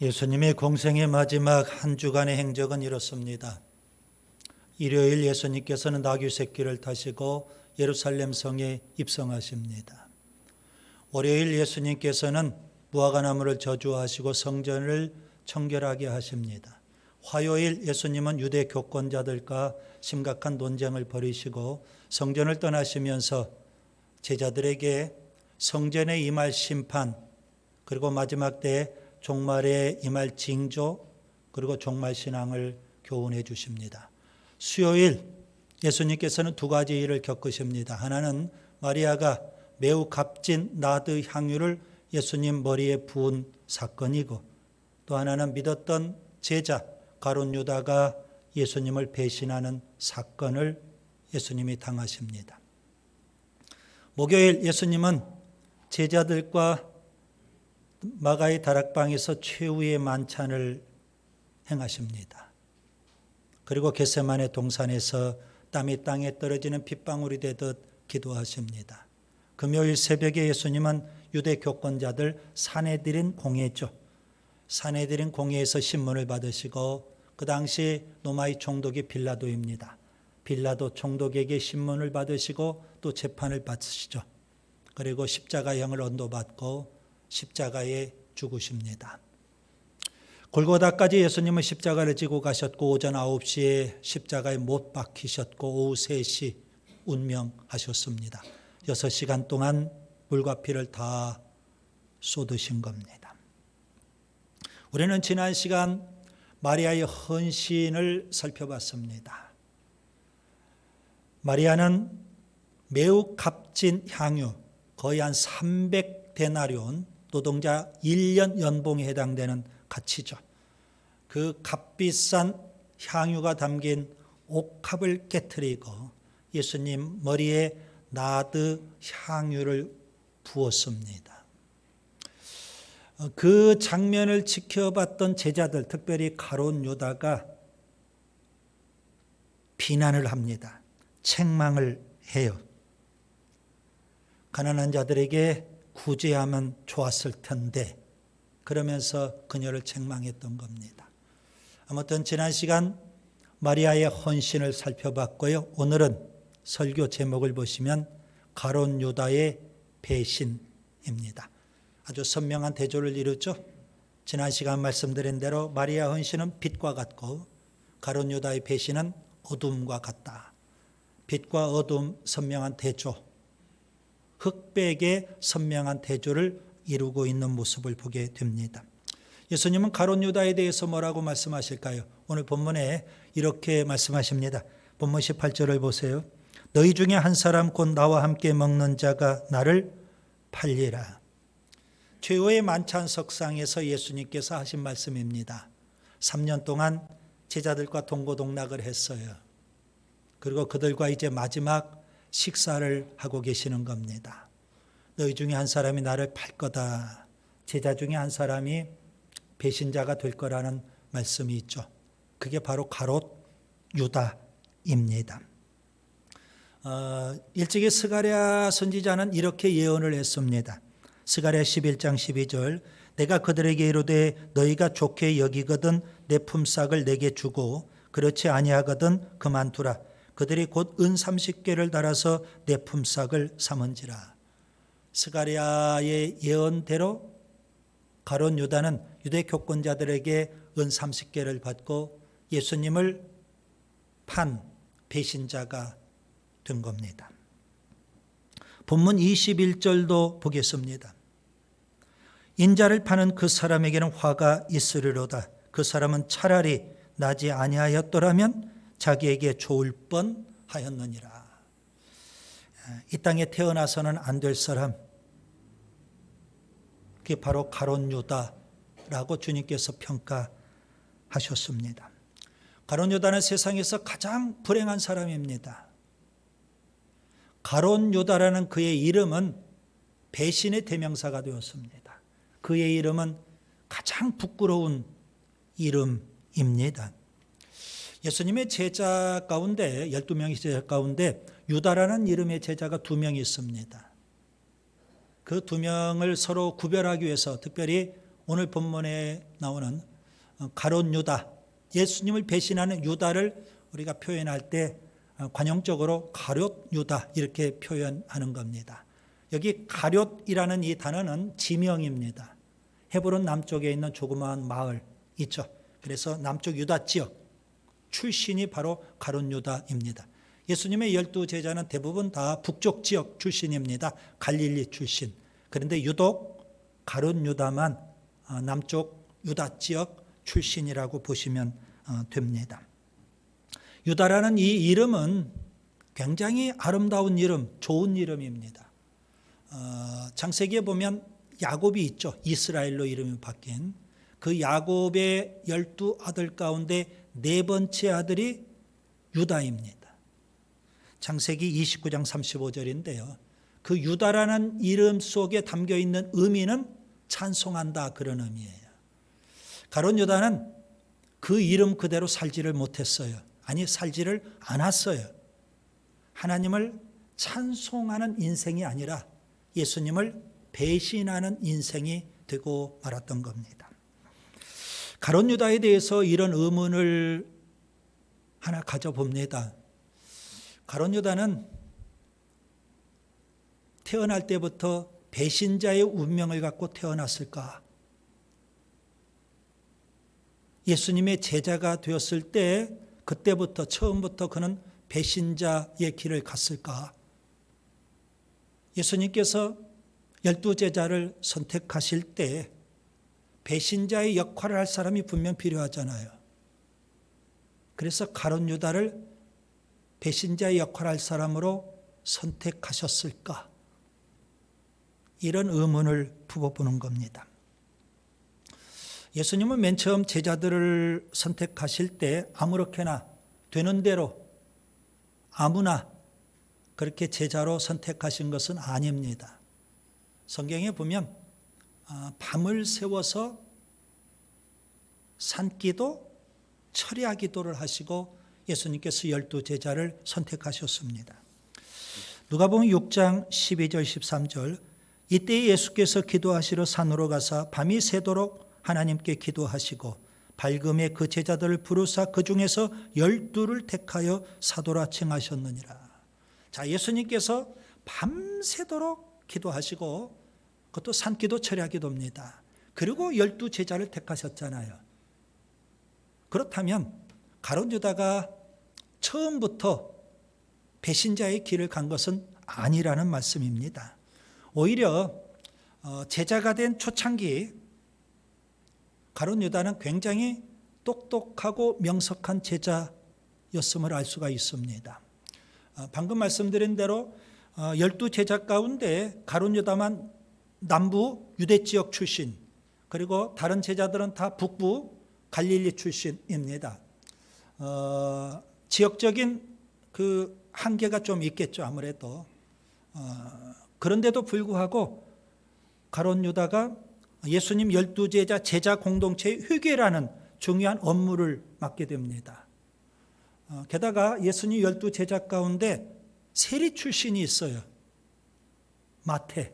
예수님의 공생의 마지막 한 주간의 행적은 이렇습니다. 일요일 예수님께서는 나귀 새끼를 타시고 예루살렘 성에 입성하십니다. 월요일 예수님께서는 무화과나무를 저주하시고 성전을 청결하게 하십니다. 화요일 예수님은 유대 교권자들과 심각한 논쟁을 벌이시고 성전을 떠나시면서 제자들에게 성전에 임할 심판, 그리고 마지막 때에 종말에 임할 징조, 그리고 종말신앙을 교훈해 주십니다. 수요일 예수님께서는 두 가지 일을 겪으십니다. 하나는 마리아가 매우 값진 나드 향유를 예수님 머리에 부은 사건이고, 또 하나는 믿었던 제자 가룟 유다가 예수님을 배신하는 사건을 예수님이 당하십니다. 목요일 예수님은 제자들과 마가의 다락방에서 최후의 만찬을 행하십니다. 그리고 겟세마네 동산에서 땀이 땅에 떨어지는 핏방울이 되듯 기도하십니다. 금요일 새벽에 예수님은 유대 교권자들 산헤드린 공회죠. 산헤드린 공회에서 신문을 받으시고, 그 당시 로마의 총독이 빌라도입니다. 빌라도 총독에게 신문을 받으시고 또 재판을 받으시죠. 그리고 십자가형을 언도받고 십자가에 죽으십니다. 골고다까지 예수님은 십자가를 지고 가셨고, 오전 9시에 십자가에 못 박히셨고 오후 3시 운명하셨습니다. 6시간 동안 물과 피를 다 쏟으신 겁니다. 우리는 지난 시간 마리아의 헌신을 살펴봤습니다. 마리아는 매우 값진 향유, 거의 한 300데나리온, 노동자 1년 연봉에 해당되는 가치죠. 그 값비싼 향유가 담긴 옥합을 깨트리고 예수님 머리에 나드 향유를 부었습니다. 그 장면을 지켜봤던 제자들, 특별히 가룟 유다가 비난을 합니다. 책망을 해요. 가난한 자들에게 구제하면 좋았을 텐데, 그러면서 그녀를 책망했던 겁니다. 아무튼 지난 시간 마리아의 헌신을 살펴봤고요. 오늘은 설교 제목을 보시면 가룟 유다의 배신입니다. 아주 선명한 대조를 이루죠. 지난 시간 말씀드린 대로 마리아 헌신은 빛과 같고 가룟 유다의 배신은 어둠과 같다. 빛과 어둠 선명한 대조, 흑백의 선명한 대조를 이루고 있는 모습을 보게 됩니다. 예수님은 가룟 유다에 대해서 뭐라고 말씀하실까요? 오늘 본문에 이렇게 말씀하십니다. 본문 18절을 보세요. 너희 중에 한 사람 곧 나와 함께 먹는 자가 나를 팔리라. 최후의 만찬석상에서 예수님께서 하신 말씀입니다. 3년 동안 제자들과 동고동락을 했어요. 그리고 그들과 이제 마지막 식사를 하고 계시는 겁니다. 너희 중에 한 사람이 나를 팔 거다. 제자 중에 한 사람이 배신자가 될 거라는 말씀이 있죠. 그게 바로 가룟 유다입니다. 일찍이 스가랴 선지자는 이렇게 예언을 했습니다. 스가랴 11장 12절, 내가 그들에게 이르되 너희가 좋게 여기거든 내 품삯을 내게 주고 그렇지 아니하거든 그만두라. 그들이 곧 은 30개를 달아서 내 품삯을 삼은지라. 스가랴의 예언대로 가룟 유다는 유대 교권자들에게 은 30개를 받고 예수님을 판 배신자가 된 겁니다. 본문 21절도 보겠습니다. 인자를 파는 그 사람에게는 화가 있으리로다. 그 사람은 차라리 나지 아니하였더라면 자기에게 좋을 뻔하였느니라. 이 땅에 태어나서는 안 될 사람, 그게 바로 가룟 유다라고 주님께서 평가하셨습니다. 가룟 유다는 세상에서 가장 불행한 사람입니다. 가룟 유다라는 그의 이름은 배신의 대명사가 되었습니다. 그의 이름은 가장 부끄러운 이름입니다. 예수님의 제자 가운데 12명의 제자 가운데 유다라는 이름의 제자가 2명이 있습니다. 그 2명을 서로 구별하기 위해서 특별히 오늘 본문에 나오는 가룟 유다, 예수님을 배신하는 유다를 우리가 표현할 때 관용적으로 가룟 유다 이렇게 표현하는 겁니다. 여기 가룟이라는 이 단어는 지명입니다. 헤브론 남쪽에 있는 조그마한 마을 있죠. 그래서 남쪽 유다 지역 출신이 바로 가룟 유다입니다. 예수님의 12제자는 대부분 다 북쪽 지역 출신입니다. 갈릴리 출신. 그런데 유독 가룟 유다만 남쪽 유다 지역 출신이라고 보시면 됩니다. 유다라는 이 이름은 굉장히 아름다운 이름, 좋은 이름입니다. 창세기에 보면 야곱이 있죠. 이스라엘로 이름이 바뀐. 그 야곱의 12아들 가운데 네 번째 아들이 유다입니다. 창세기 29장 35절인데요. 그 유다라는 이름 속에 담겨있는 의미는 찬송한다 그런 의미예요. 가룟 유다는 그 이름 그대로 살지를 못했어요. 아니 살지를 않았어요. 하나님을 찬송하는 인생이 아니라 예수님을 배신하는 인생이 되고 말았던 겁니다. 가룟 유다에 대해서 이런 의문을 하나 가져봅니다. 가룟 유다는 태어날 때부터 배신자의 운명을 갖고 태어났을까? 예수님의 제자가 되었을 때 그때부터 처음부터 그는 배신자의 길을 갔을까? 예수님께서 12제자를 선택하실 때 배신자의 역할을 할 사람이 분명 필요하잖아요. 그래서 가룟 유다를 배신자의 역할을 할 사람으로 선택하셨을까? 이런 의문을 품어보는 겁니다. 예수님은 맨 처음 제자들을 선택하실 때 아무렇게나 되는 대로 아무나 그렇게 제자로 선택하신 것은 아닙니다. 성경에 보면 밤을 새워서 산기도 철야 기도를 하시고 예수님께서 12제자를 선택하셨습니다. 누가복음 6장 12절 13절 이때 예수께서 기도하시러 산으로 가사 밤이 새도록 하나님께 기도하시고 밝음에 그 제자들을 부르사 그 중에서 12를 택하여 사도라 칭하셨느니라. 자, 예수님께서 밤새도록 기도하시고 그것도 산기도 철야 기도입니다. 그리고 12제자를 택하셨잖아요. 그렇다면 가룟 유다가 처음부터 배신자의 길을 간 것은 아니라는 말씀입니다. 오히려 제자가 된 초창기 가룟 유다는 굉장히 똑똑하고 명석한 제자였음을 알 수가 있습니다. 방금 말씀드린 대로 12제자 가운데 가룟 유다만 남부 유대 지역 출신, 그리고 다른 제자들은 다 북부 갈릴리 출신입니다. 지역적인 그 한계가 좀 있겠죠, 아무래도. 그런데도 불구하고 가룟 유다가 예수님 12제자 제자 공동체의 회계라는 중요한 업무를 맡게 됩니다. 게다가 예수님 12제자 가운데 세리 출신이 있어요. 마태.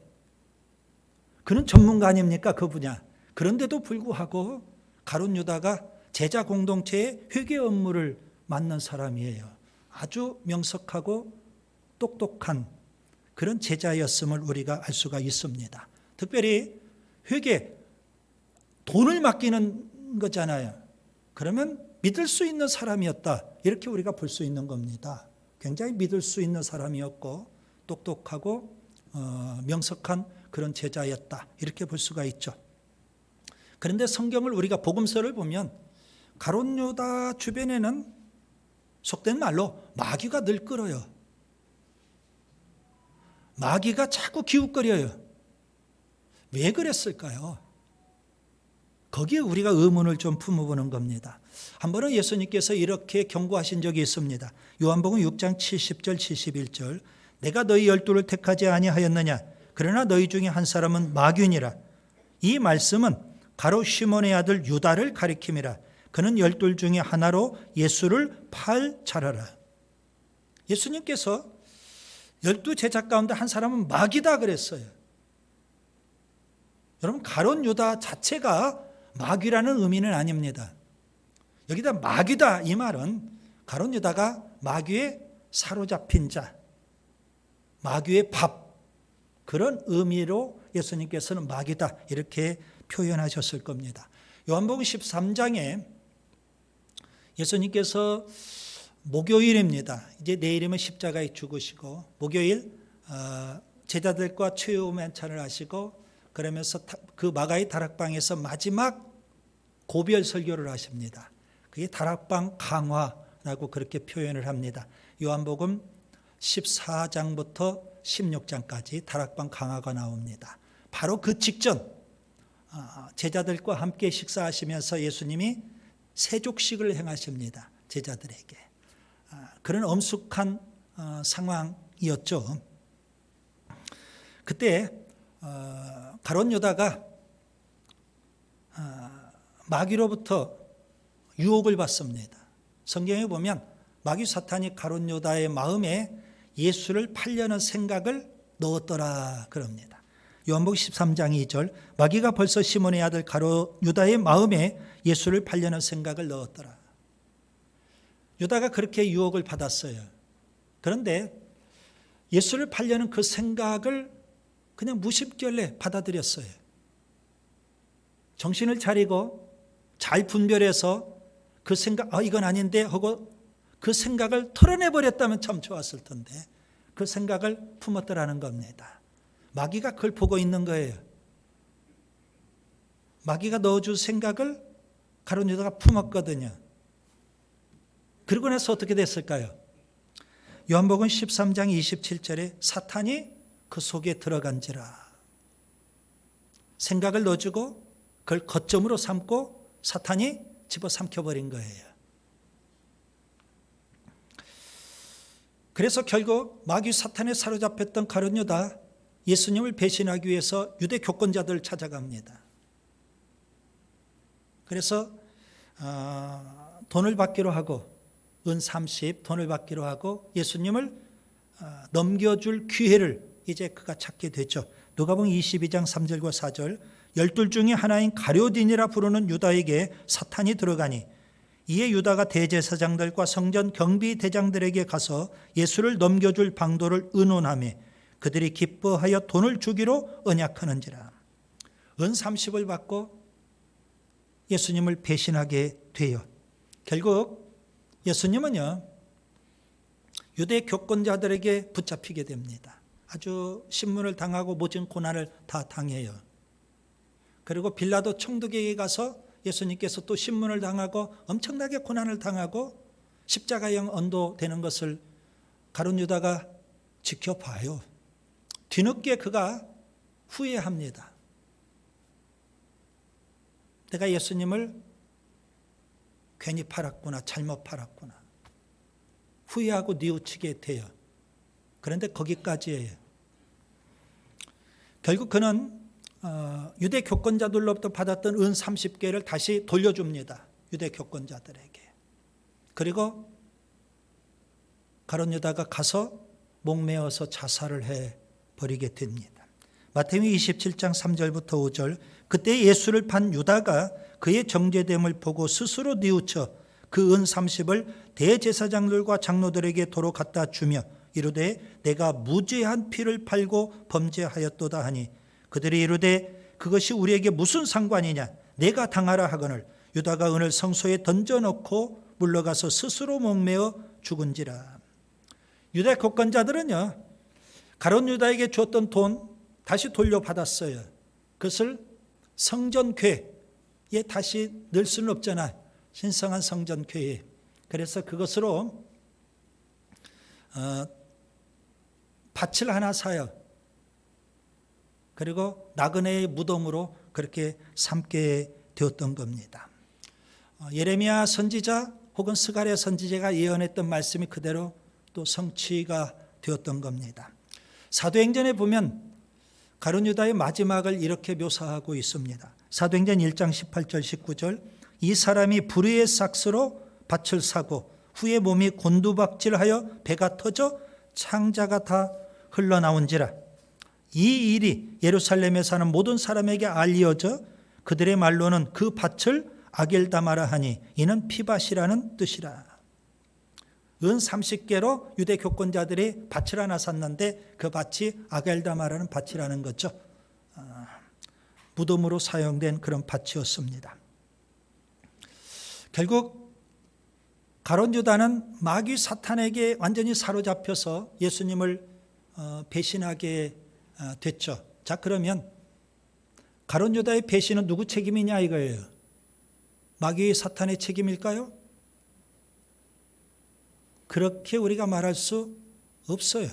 그는 전문가 아닙니까? 그 분야. 그런데도 불구하고 가룟 유다가 제자 공동체의 회계 업무를 맡는 사람이에요. 아주 명석하고 똑똑한 그런 제자였음을 우리가 알 수가 있습니다. 특별히 회계, 돈을 맡기는 거잖아요. 그러면 믿을 수 있는 사람이었다. 이렇게 우리가 볼 수 있는 겁니다. 굉장히 믿을 수 있는 사람이었고 똑똑하고 명석한 그런 제자였다. 이렇게 볼 수가 있죠. 그런데 성경을 우리가 복음서를 보면 가룟 유다 주변에는 속된 말로 마귀가 늘 끌어요. 마귀가 자꾸 기웃거려요. 왜 그랬을까요? 거기에 우리가 의문을 좀 품어보는 겁니다. 한 번은 예수님께서 이렇게 경고하신 적이 있습니다. 요한복음 6장 70절 71절 내가 너희 12를 택하지 아니하였느냐 그러나 너희 중에 한 사람은 마귀니라. 이 말씀은 가룟 시몬의 아들 유다를 가리킴이라. 그는 12 중에 하나로 예수를 팔 자라라. 예수님께서 12 제자 가운데 한 사람은 마귀다 그랬어요. 여러분, 가룟 유다 자체가 마귀라는 의미는 아닙니다. 여기다 마귀다 이 말은 가룟 유다가 마귀에 사로잡힌 자, 마귀의 밥, 그런 의미로 예수님께서는 마귀다 이렇게 표현하셨을 겁니다. 요한복음 13장에 예수님께서 목요일입니다. 이제 내일이면 십자가에 죽으시고 목요일 제자들과 최후 만찬을 하시고 그러면서 그 마가의 다락방에서 마지막 고별 설교를 하십니다. 그게 다락방 강화라고 그렇게 표현을 합니다. 요한복음 14장부터 16장까지 다락방 강화가 나옵니다. 바로 그 직전 제자들과 함께 식사하시면서 예수님이 세족식을 행하십니다. 제자들에게. 그런 엄숙한 상황이었죠. 그때 가룟 유다가 마귀로부터 유혹을 받습니다. 성경에 보면 마귀 사탄이 가룟 유다의 마음에 예수를 팔려는 생각을 넣었더라 그럽니다. 요한복음 13장 2절 마귀가 벌써 시몬의 아들 가룟 유다의 마음에 예수를 팔려는 생각을 넣었더라. 유다가 그렇게 유혹을 받았어요. 그런데 예수를 팔려는 그 생각을 그냥 무심결에 받아들였어요. 정신을 차리고 잘 분별해서 그 생각, 이건 아닌데 하고 그 생각을 털어내버렸다면 참 좋았을 텐데 그 생각을 품었더라는 겁니다. 마귀가 그걸 보고 있는 거예요. 마귀가 넣어준 생각을 가룟 유다가 품었거든요. 그러고 나서 어떻게 됐을까요? 요한복음 13장 27절에 사탄이 그 속에 들어간지라. 생각을 넣어주고 그걸 거점으로 삼고 사탄이 집어삼켜버린 거예요. 그래서 결국 마귀 사탄에 사로잡혔던 가룟 유다 예수님을 배신하기 위해서 유대 교권자들을 찾아갑니다. 그래서 돈을 받기로 하고 은 30 돈을 받기로 하고 예수님을 넘겨줄 기회를 이제 그가 찾게 됐죠. 누가복음 22장 3절과 4절 12 중에 하나인 가룟딘이라 부르는 유다에게 사탄이 들어가니 이에 유다가 대제사장들과 성전 경비 대장들에게 가서 예수를 넘겨줄 방도를 의논하며 그들이 기뻐하여 돈을 주기로 언약하는지라. 은 30을 받고 예수님을 배신하게 돼요. 결국 예수님은요 유대 교권자들에게 붙잡히게 됩니다. 아주 신문을 당하고 모진 고난을 다 당해요. 그리고 빌라도 총독에게 가서 예수님께서 또 신문을 당하고 엄청나게 고난을 당하고 십자가형 언도되는 것을 가룟 유다가 지켜봐요. 뒤늦게 그가 후회합니다. 내가 예수님을 괜히 팔았구나, 잘못 팔았구나. 후회하고 뉘우치게 돼요. 그런데 거기까지예요. 결국 그는 유대 교권자들로부터 받았던 은 30개를 다시 돌려줍니다. 유대 교권자들에게. 그리고 가룟 유다가 가서 목매어서 자살을 해버리게 됩니다. 마태복음 27장 3절부터 5절 그때 예수를 판 유다가 그의 정죄됨을 보고 스스로 뉘우쳐 그 은 30을 대제사장들과 장로들에게 도로 갖다 주며 이르되 내가 무죄한 피를 팔고 범죄하였도다 하니 그들이 이르되 그것이 우리에게 무슨 상관이냐 내가 당하라 하거늘 유다가 은을 성소에 던져놓고 물러가서 스스로 목매어 죽은지라. 유다 교권자들은요 가룟 유다에게 줬던 돈 다시 돌려받았어요. 그것을 성전궤에 다시 넣을 수는 없잖아요. 신성한 성전궤에. 그래서 그것으로 밭을 하나 사요. 그리고 나그네의 무덤으로 그렇게 삼게 되었던 겁니다. 예레미야 선지자 혹은 스가랴 선지자가 예언했던 말씀이 그대로 또 성취가 되었던 겁니다. 사도행전에 보면 가룟 유다의 마지막을 이렇게 묘사하고 있습니다. 사도행전 1장 18절 19절 이 사람이 불의의 삭스로 밭을 사고 후에 몸이 곤두박질하여 배가 터져 창자가 다 흘러나온지라. 이 일이 예루살렘에 사는 모든 사람에게 알려져 그들의 말로는 그 밭을 아겔다마라 하니 이는 피밭이라는 뜻이라. 은 30개로 유대 교권자들이 밭을 하나 샀는데 그 밭이 아겔다마라는 밭이라는 거죠. 무덤으로 사용된 그런 밭이었습니다. 결국 가룟 유다는 마귀 사탄에게 완전히 사로잡혀서 예수님을 배신하게 됐죠. 자, 그러면 가룟 유다의 배신은 누구 책임이냐 이거예요. 마귀 사탄의 책임일까요? 그렇게 우리가 말할 수 없어요.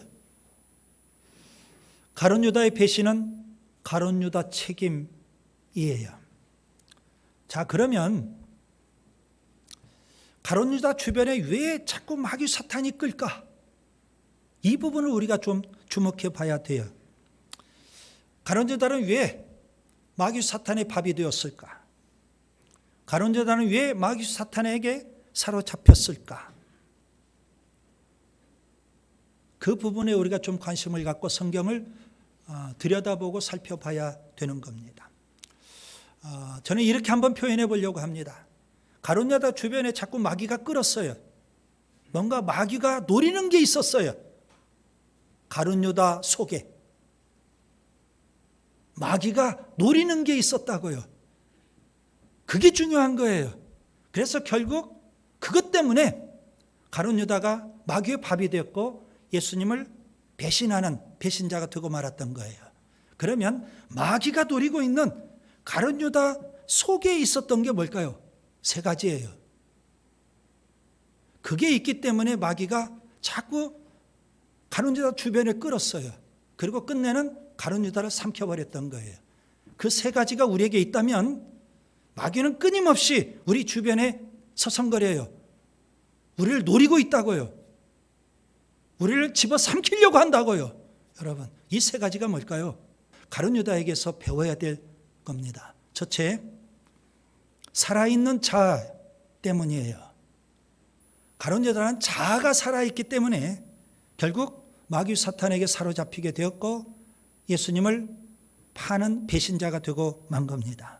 가룟 유다의 배신은 가룟 유다 책임이에요. 자, 그러면 가룟 유다 주변에 왜 자꾸 마귀 사탄이 끌까? 이 부분을 우리가 좀 주목해 봐야 돼요. 가룟 유다는 왜 마귀 사탄의 밥이 되었을까? 가룟 유다는 왜 마귀 사탄에게 사로잡혔을까? 그 부분에 우리가 좀 관심을 갖고 성경을 들여다보고 살펴봐야 되는 겁니다. 저는 이렇게 한번 표현해 보려고 합니다. 가룟 유다 주변에 자꾸 마귀가 끌었어요. 뭔가 마귀가 노리는 게 있었어요. 가룟 유다 속에 마귀가 노리는 게 있었다고요. 그게 중요한 거예요. 그래서 결국 그것 때문에 가룟 유다가 마귀의 밥이 되었고 예수님을 배신하는 배신자가 되고 말았던 거예요. 그러면 마귀가 노리고 있는 가룟 유다 속에 있었던 게 뭘까요? 세 가지예요. 그게 있기 때문에 마귀가 자꾸 가룟 유다 주변에 끌었어요. 그리고 끝내는 가룟 유다를 삼켜버렸던 거예요. 그 세 가지가 우리에게 있다면 마귀는 끊임없이 우리 주변에 서성거려요. 우리를 노리고 있다고요. 우리를 집어삼키려고 한다고요. 여러분, 이 세 가지가 뭘까요? 가룟 유다에게서 배워야 될 겁니다. 첫째, 살아있는 자아 때문이에요. 가룟 유다는 자아가 살아있기 때문에 결국 마귀 사탄에게 사로잡히게 되었고 예수님을 파는 배신자가 되고 만 겁니다.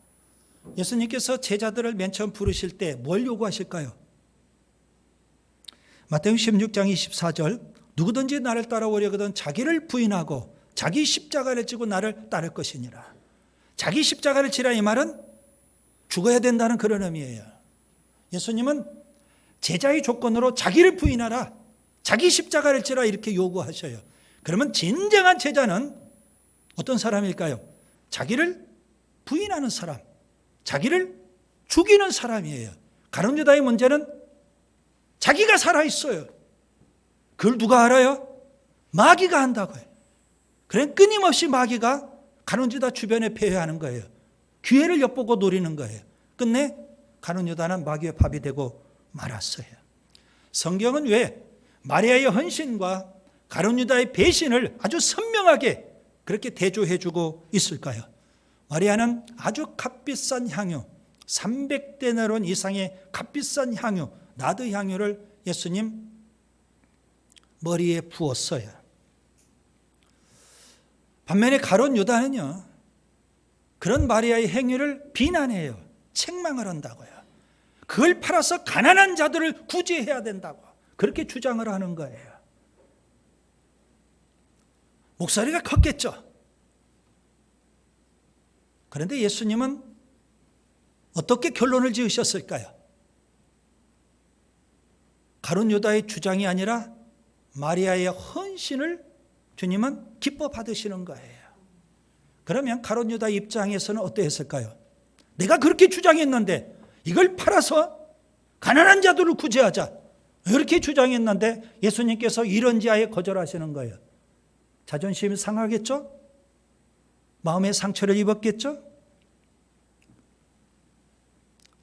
예수님께서 제자들을 맨 처음 부르실 때 뭘 요구하실까요? 마태복음 16장 24절, 누구든지 나를 따라오려거든 자기를 부인하고 자기 십자가를 지고 나를 따를 것이니라. 자기 십자가를 지라 이 말은 죽어야 된다는 그런 의미예요. 예수님은 제자의 조건으로 자기를 부인하라, 자기 십자가를 지라 이렇게 요구하셔요. 그러면 진정한 제자는 어떤 사람일까요? 자기를 부인하는 사람, 자기를 죽이는 사람이에요. 가룟 유다의 문제는 자기가 살아있어요. 그걸 누가 알아요? 마귀가 한다고요. 그래 끊임없이 마귀가 가룟 유다 주변에 폐회하는 거예요. 기회를 엿보고 노리는 거예요. 끝내 가룟 유다는 마귀의 밥이 되고 말았어요. 성경은 왜 마리아의 헌신과 가룟 유다의 배신을 아주 선명하게 그렇게 대조해주고 있을까요? 마리아는 아주 값비싼 향유, 300데나론 이상의 값비싼 향유, 나드 향유를 예수님 머리에 부었어요. 반면에 가룟 유다는요, 그런 마리아의 행위를 비난해요. 책망을 한다고요. 그걸 팔아서 가난한 자들을 구제해야 된다고 그렇게 주장을 하는 거예요. 목소리가 컸겠죠. 그런데 예수님은 어떻게 결론을 지으셨을까요? 가룟 유다의 주장이 아니라 마리아의 헌신을 주님은 기뻐 받으시는 거예요. 그러면 가룟 유다 입장에서는 어떠했을까요? 내가 그렇게 주장했는데 이걸 팔아서 가난한 자들을 구제하자 이렇게 주장했는데 예수님께서 이런 지하에 거절하시는 거예요. 자존심이 상하겠죠? 마음의 상처를 입었겠죠?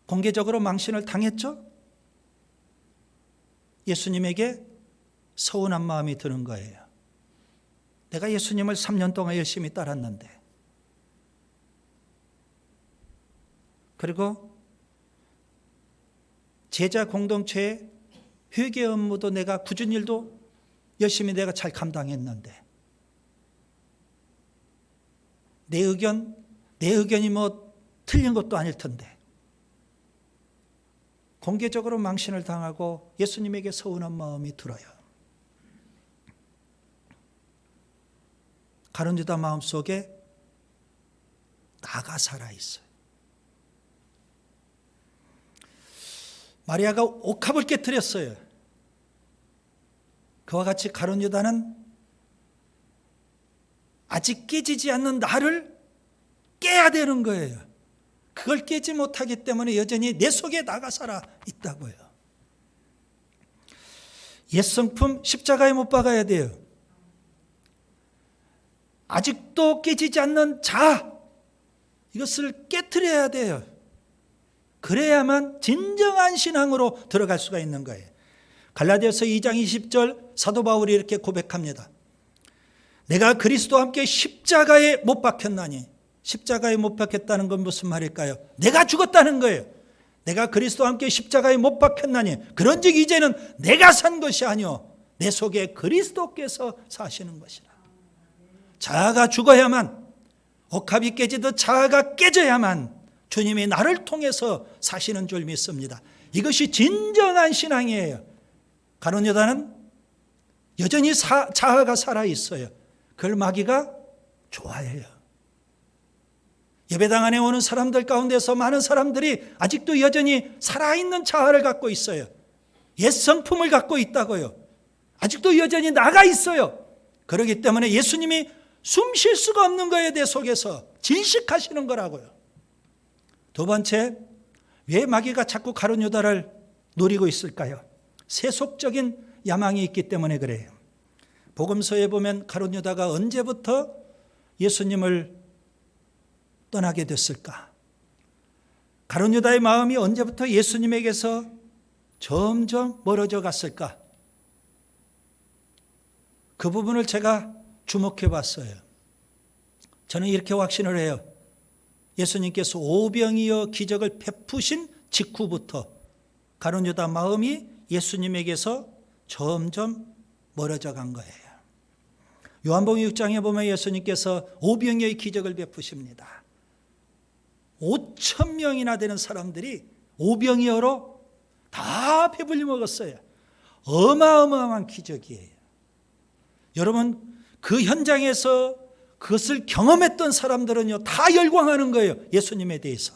공개적으로 망신을 당했죠? 예수님에게 서운한 마음이 드는 거예요. 내가 예수님을 3년 동안 열심히 따랐는데, 그리고 제자 공동체의 회개 업무도 내가 굳은 일도 열심히 내가 잘 감당했는데 내 의견이 뭐 틀린 것도 아닐 텐데 공개적으로 망신을 당하고 예수님에게 서운한 마음이 들어요. 가룟 유다 마음속에 나가 살아 있어요. 마리아가 옥합을 깨뜨렸어요. 그와 같이 가룟 유다는 아직 깨지지 않는 나를 깨야 되는 거예요. 그걸 깨지 못하기 때문에 여전히 내 속에 나가 살아 있다고요. 옛 성품 십자가에 못 박아야 돼요. 아직도 깨지지 않는 자아, 이것을 깨트려야 돼요. 그래야만 진정한 신앙으로 들어갈 수가 있는 거예요. 갈라디아서 2장 20절 사도 바울이 이렇게 고백합니다. 내가 그리스도와 함께 십자가에 못 박혔나니. 십자가에 못 박혔다는 건 무슨 말일까요? 내가 죽었다는 거예요. 내가 그리스도와 함께 십자가에 못 박혔나니 그런즉 이제는 내가 산 것이 아니요 내 속에 그리스도께서 사시는 것이라. 자아가 죽어야만, 옥합이 깨지듯 자아가 깨져야만 주님이 나를 통해서 사시는 줄 믿습니다. 이것이 진정한 신앙이에요. 가룟 유다는 여전히 자아가 살아있어요. 그걸 마귀가 좋아해요. 예배당 안에 오는 사람들 가운데서 많은 사람들이 아직도 여전히 살아있는 자아를 갖고 있어요. 옛 성품을 갖고 있다고요. 아직도 여전히 나가 있어요. 그렇기 때문에 예수님이 숨 쉴 수가 없는 거예요. 내 속에서 질식하시는 거라고요. 두 번째, 왜 마귀가 자꾸 가룟 유다를 노리고 있을까요? 세속적인 야망이 있기 때문에 그래요. 복음서에 보면 가룟 유다가 언제부터 예수님을 떠나게 됐을까? 가룟 유다의 마음이 언제부터 예수님에게서 점점 멀어져 갔을까? 그 부분을 제가 주목해 봤어요. 저는 이렇게 확신을 해요. 예수님께서 오병이어 기적을 베푸신 직후부터 가룟 유다 마음이 예수님에게서 점점 멀어져 간 거예요. 요한복음 6장에 보면 예수님께서 오병이어의 기적을 베푸십니다. 5천 명이나 되는 사람들이 오병이어로 다 배불리 먹었어요. 어마어마한 기적이에요. 여러분, 그 현장에서 그것을 경험했던 사람들은요, 다 열광하는 거예요. 예수님에 대해서.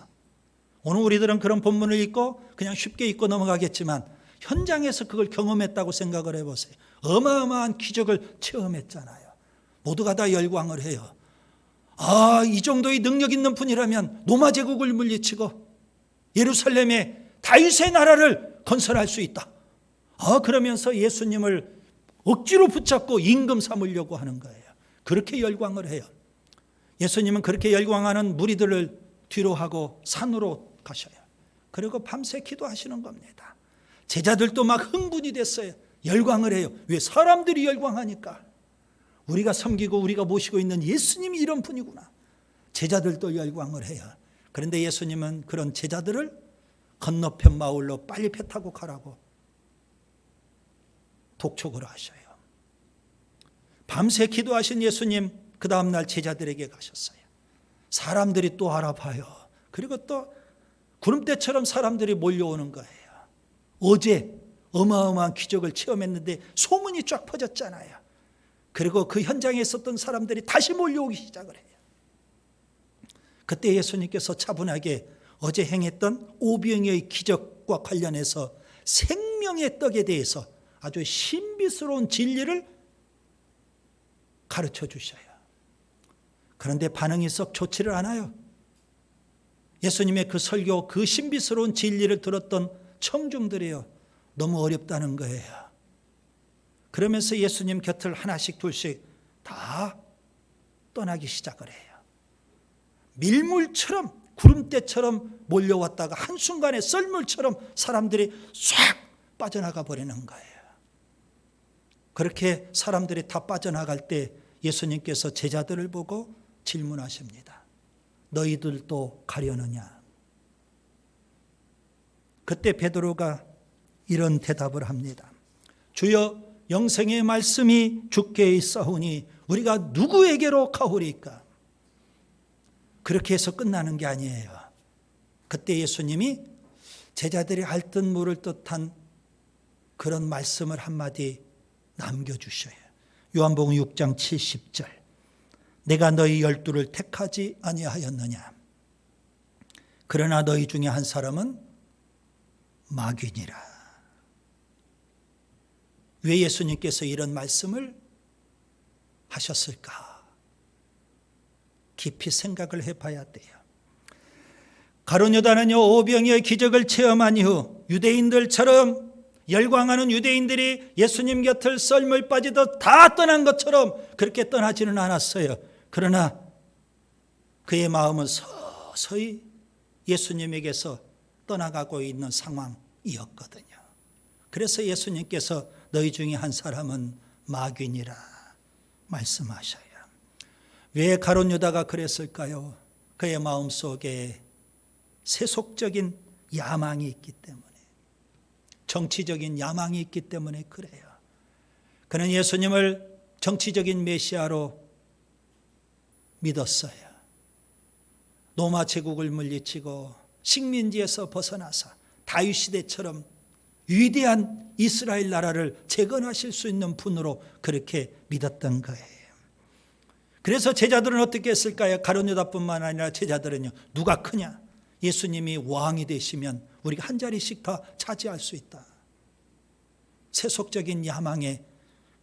오늘 우리들은 그런 본문을 읽고 그냥 쉽게 읽고 넘어가겠지만 현장에서 그걸 경험했다고 생각을 해보세요. 어마어마한 기적을 체험했잖아요. 모두가 다 열광을 해요. 아, 이 정도의 능력 있는 분이라면 로마 제국을 물리치고 예루살렘에 다윗의 나라를 건설할 수 있다. 그러면서 예수님을 억지로 붙잡고 임금 삼으려고 하는 거예요. 그렇게 열광을 해요. 예수님은 그렇게 열광하는 무리들을 뒤로 하고 산으로 가셔요. 그리고 밤새 기도하시는 겁니다. 제자들도 막 흥분이 됐어요. 열광을 해요. 왜? 사람들이 열광하니까. 우리가 섬기고 우리가 모시고 있는 예수님이 이런 분이구나. 제자들도 열광을 해요. 그런데 예수님은 그런 제자들을 건너편 마을로 빨리 배 타고 가라고 독촉을 하셔요. 밤새 기도하신 예수님, 그 다음날 제자들에게 가셨어요. 사람들이 또 알아봐요. 그리고 또 구름대처럼 사람들이 몰려오는 거예요. 어제 어마어마한 기적을 체험했는데 소문이 쫙 퍼졌잖아요. 그리고 그 현장에 있었던 사람들이 다시 몰려오기 시작을 해요. 그때 예수님께서 차분하게 어제 행했던 오병이어의 기적과 관련해서 생명의 떡에 대해서 아주 신비스러운 진리를 가르쳐 주셔요. 그런데 반응이 썩 좋지를 않아요. 예수님의 그 설교, 그 신비스러운 진리를 들었던 청중들이요, 너무 어렵다는 거예요. 그러면서 예수님 곁을 하나씩 둘씩 다 떠나기 시작을 해요. 밀물처럼, 구름대처럼 몰려왔다가 한순간에 썰물처럼 사람들이 싹 빠져나가 버리는 거예요. 그렇게 사람들이 다 빠져나갈 때 예수님께서 제자들을 보고 질문하십니다. 너희들도 가려느냐? 그때 베드로가 이런 대답을 합니다. 주여, 영생의 말씀이 주께 있사오니 우리가 누구에게로 가오리까? 그렇게 해서 끝나는 게 아니에요. 그때 예수님이 제자들이 알듯 모를 듯한 그런 말씀을 한마디 남겨주셔요. 요한복음 6장 70절. 내가 너희 12를 택하지 아니하였느냐. 그러나 너희 중에 한 사람은 마귀니라. 왜 예수님께서 이런 말씀을 하셨을까? 깊이 생각을 해봐야 돼요. 가룟 유다는요, 오병이어의 기적을 체험한 이후 유대인들처럼 열광하는 유대인들이 예수님 곁을 썰물 빠지듯 다 떠난 것처럼 그렇게 떠나지는 않았어요. 그러나 그의 마음은 서서히 예수님에게서 떠나가고 있는 상황이었거든요. 그래서 예수님께서 너희 중에 한 사람은 마귀니라 말씀하셔요. 왜 가룟 유다가 그랬을까요? 그의 마음속에 세속적인 야망이 있기 때문에, 정치적인 야망이 있기 때문에 그래요. 그는 예수님을 정치적인 메시아로 믿었어요. 로마 제국을 물리치고 식민지에서 벗어나서 다윗 시대처럼 위대한 이스라엘 나라를 재건하실 수 있는 분으로 그렇게 믿었던 거예요. 그래서 제자들은 어떻게 했을까요? 가룟 유다뿐만 아니라 제자들은요, 누가 크냐? 예수님이 왕이 되시면 우리가 한 자리씩 다 차지할 수 있다. 세속적인 야망에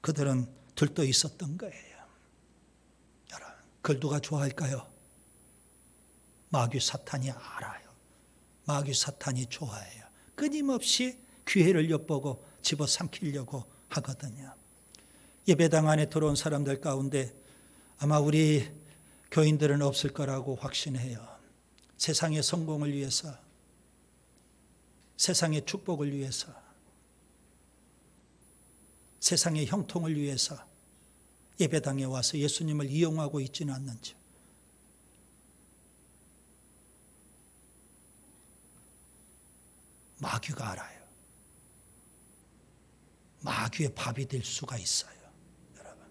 그들은 들떠 있었던 거예요. 여러분, 그걸 누가 좋아할까요? 마귀 사탄이 알아요. 마귀 사탄이 좋아해요. 끊임없이 기회를 엿보고 집어삼키려고 하거든요. 예배당 안에 들어온 사람들 가운데 아마 우리 교인들은 없을 거라고 확신해요. 세상의 성공을 위해서, 세상의 축복을 위해서, 세상의 형통을 위해서 예배당에 와서 예수님을 이용하고 있지는 않는지. 마귀가 알아요. 마귀의 밥이 될 수가 있어요, 여러분.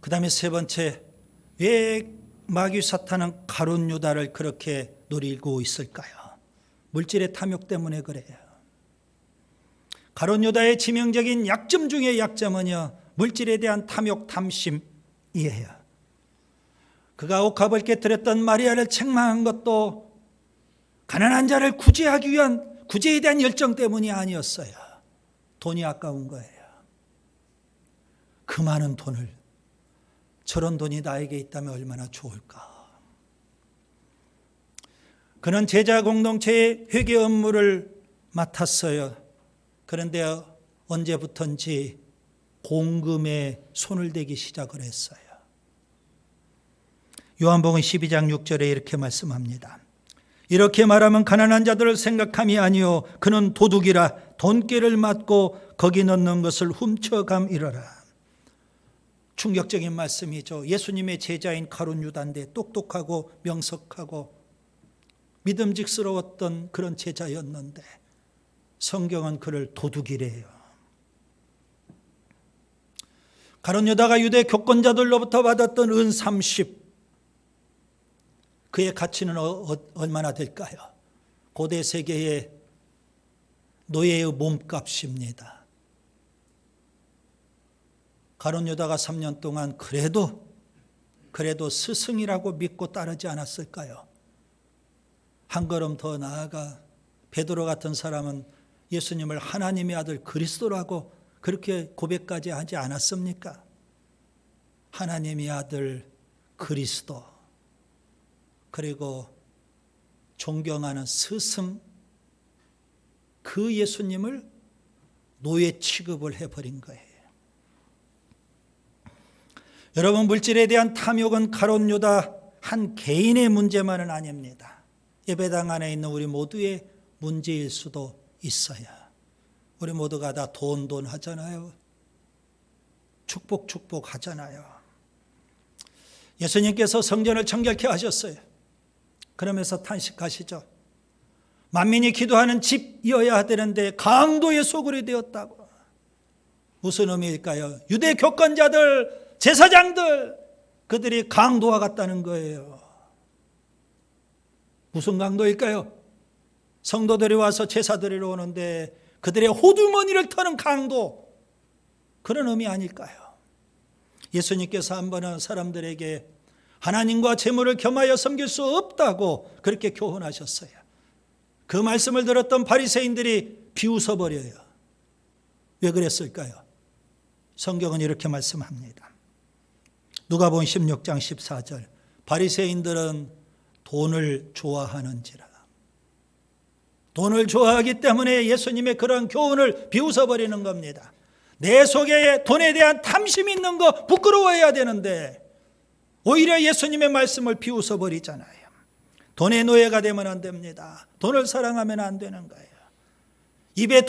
그 다음에 세 번째, 왜 마귀 사탄은 가룟 유다를 그렇게 노리고 있을까요? 물질의 탐욕 때문에 그래요. 가룟 유다의 치명적인 약점 중에 약점은요, 물질에 대한 탐욕, 탐심이에요. 그가 옥합을 깨뜨렸던 마리아를 책망한 것도 가난한 자를 구제하기 위한 구제에 대한 열정 때문이 아니었어요. 돈이 아까운 거예요. 그 많은 돈을, 저런 돈이 나에게 있다면 얼마나 좋을까. 그는 제자 공동체의 회개 업무를 맡았어요. 그런데 언제부턴지 공금에 손을 대기 시작을 했어요. 요한복음 12장 6절에 이렇게 말씀합니다. 이렇게 말하면 가난한 자들을 생각함이 아니요 그는 도둑이라 돈꾀를 맞고 거기 넣는 것을 훔쳐감이러라. 충격적인 말씀이죠. 예수님의 제자인 가룟 유다인데 똑똑하고 명석하고 믿음직스러웠던 그런 제자였는데 성경은 그를 도둑이래요. 가룟 유다가 유대 교권자들로부터 받았던 은 30, 그의 가치는 얼마나 될까요? 고대 세계의 노예의 몸값입니다. 가룟 유다가 3년 동안 그래도 스승이라고 믿고 따르지 않았을까요? 한 걸음 더 나아가 베드로 같은 사람은 예수님을 하나님의 아들 그리스도라고 그렇게 고백까지 하지 않았습니까? 하나님의 아들 그리스도, 그리고 존경하는 스승, 그 예수님을 노예 취급을 해버린 거예요. 여러분, 물질에 대한 탐욕은 가룟 유다 한 개인의 문제만은 아닙니다. 예배당 안에 있는 우리 모두의 문제일 수도 있어요. 우리 모두가 다 돈 하잖아요. 축복 하잖아요. 예수님께서 성전을 정결케 하셨어요. 그러면서 탄식하시죠. 만민이 기도하는 집이어야 되는데 강도의 소굴이 되었다고. 무슨 의미일까요? 유대 교권자들 제사장들, 그들이 강도와 같다는 거예요. 무슨 강도일까요? 성도들이 와서 제사 드리러 오는데 그들의 호두머니를 터는 강도, 그런 의미 아닐까요? 예수님께서 한 번은 사람들에게 하나님과 재물을 겸하여 섬길 수 없다고 그렇게 교훈하셨어요. 그 말씀을 들었던 바리새인들이 비웃어버려요. 왜 그랬을까요? 성경은 이렇게 말씀합니다. 누가복음 16장 14절, 바리새인들은 돈을 좋아하는지라. 돈을 좋아하기 때문에 예수님의 그런 교훈을 비웃어버리는 겁니다. 내 속에 돈에 대한 탐심이 있는 거 부끄러워해야 되는데 오히려 예수님의 말씀을 비웃어버리잖아요. 돈의 노예가 되면 안 됩니다. 돈을 사랑하면 안 되는 거예요. 입에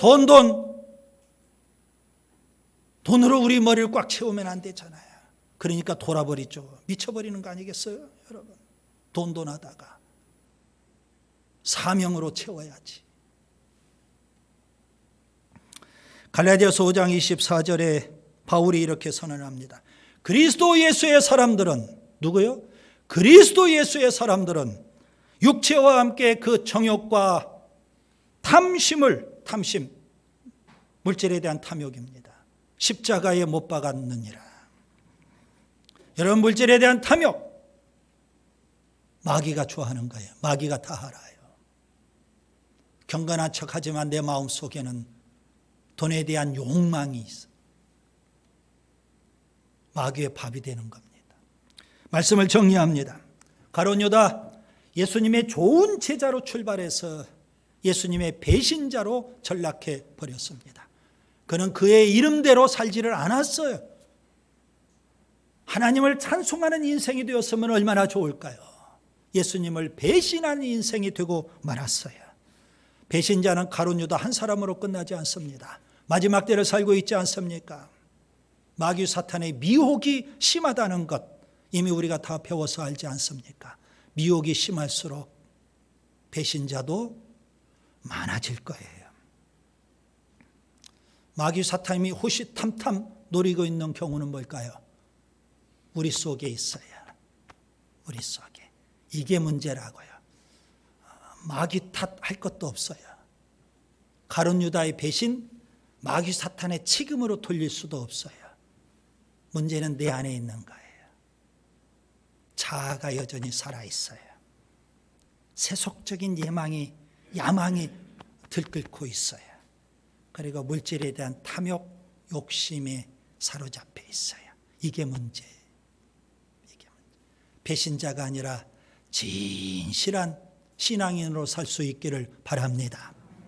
돈으로 우리 머리를 꽉 채우면 안 되잖아요. 그러니까 돌아버리죠. 미쳐버리는 거 아니겠어요, 여러분? 돈 하다가 사명으로 채워야지. 갈라디아서 5장 24절에 바울이 이렇게 선언합니다. 그리스도 예수의 사람들은, 누구요? 그리스도 예수의 사람들은 육체와 함께 그 정욕과 탐심, 물질에 대한 탐욕입니다. 십자가에 못 박았느니라. 여러분, 물질에 대한 탐욕, 마귀가 좋아하는 거예요. 마귀가 다 알아요. 경건한 척하지만 내 마음속에는 돈에 대한 욕망이 있어. 마귀의 밥이 되는 겁니다. 말씀을 정리합니다. 가룟 유다, 예수님의 좋은 제자로 출발해서 예수님의 배신자로 전락해 버렸습니다. 그는 그의 이름대로 살지를 않았어요. 하나님을 찬송하는 인생이 되었으면 얼마나 좋을까요? 예수님을 배신하는 인생이 되고 말았어요. 배신자는 가룟 유다 한 사람으로 끝나지 않습니다. 마지막 때를 살고 있지 않습니까? 마귀 사탄의 미혹이 심하다는 것, 이미 우리가 다 배워서 알지 않습니까? 미혹이 심할수록 배신자도 많아질 거예요. 마귀 사탄이 호시탐탐 노리고 있는 경우는 뭘까요? 우리 속에 있어요. 우리 속에. 이게 문제라고요. 마귀 탓할 것도 없어요. 가룟 유다의 배신, 마귀 사탄의 책임으로 돌릴 수도 없어요. 문제는 내 안에 있는 거예요. 자아가 여전히 살아있어요. 세속적인 야망이 들끓고 있어요. 그리고 물질에 대한 탐욕, 욕심에 사로잡혀 있어요. 이게 문제예요. 배신자가 아니라 진실한 신앙인으로 살 수 있기를 바랍니다.